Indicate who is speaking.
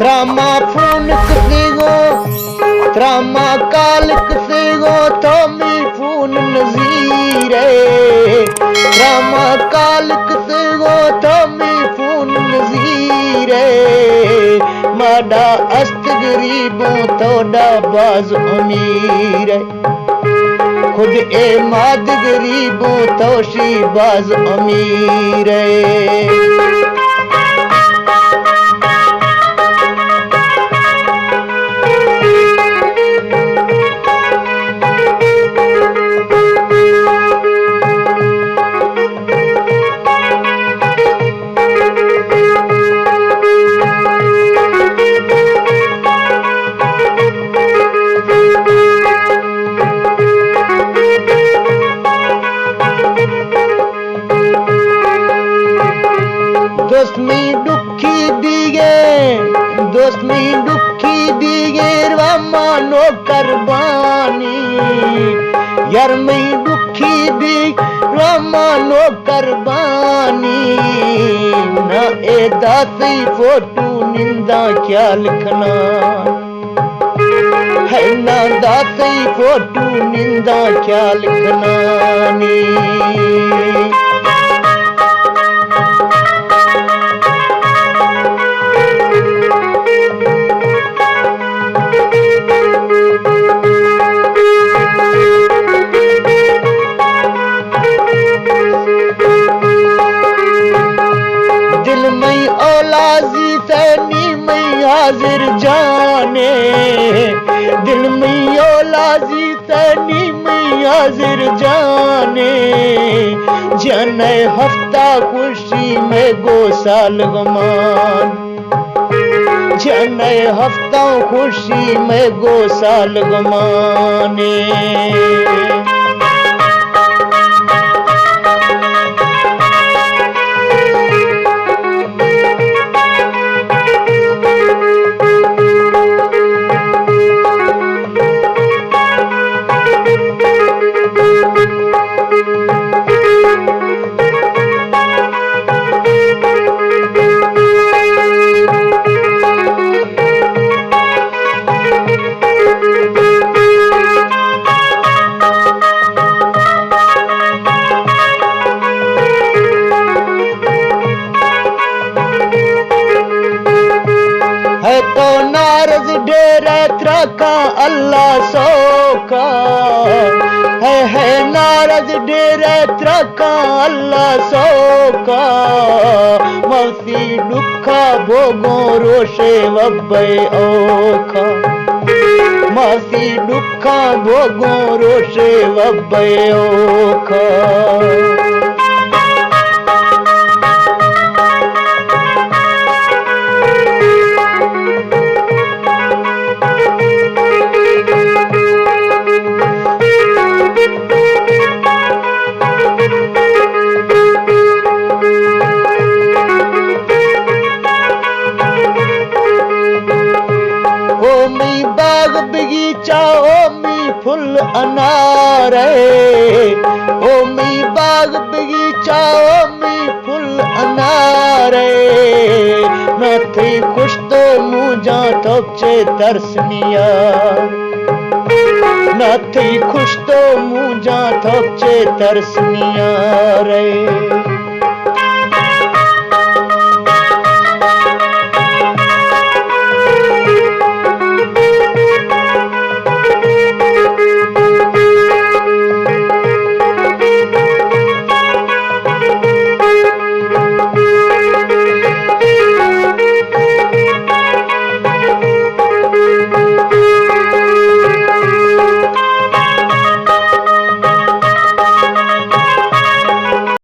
Speaker 1: Trama funik sigo, trama kalik sigo, Tommy fun nazire. Trama kalik sigo, Tommy fun nazire. Mada ast गरीबों थोड़ा बाज अमीर है, खुद ए माद गरीबों तोशी बाज अमीर है। दोस्मी दुखी दिगे रामानो करबानी, यार मैं दुखी दी रामानो करबानी। ना ए दासी फोटो निंदा क्या लिखना है, ना दासी फोटो निंदा क्या लिखना नी। हाजिर जाने दिल में औलाजी तनी में हाजिर जाने, जाने हफ्ता खुशी में गो साल गमान, जाने हफ्ता खुशी में गो साल गमाने। है तो नारज डेरे त्रका अल्लाह सोका, है नारज डेरे त्रका अल्लाह सोका। मौसी दुखा भोगो रोशे वब्बे ओखा, मौसी दुखा भोगो रोशे वब्बे ओखा। बगीचा ओमी फुल अनार है, ओमी बाग बगीचा ओमी फुल अनार है। न थी खुश तो मुझा थोपचे तरसनियार, न थी खुश तो मुझा थोपचे तरसनियार है।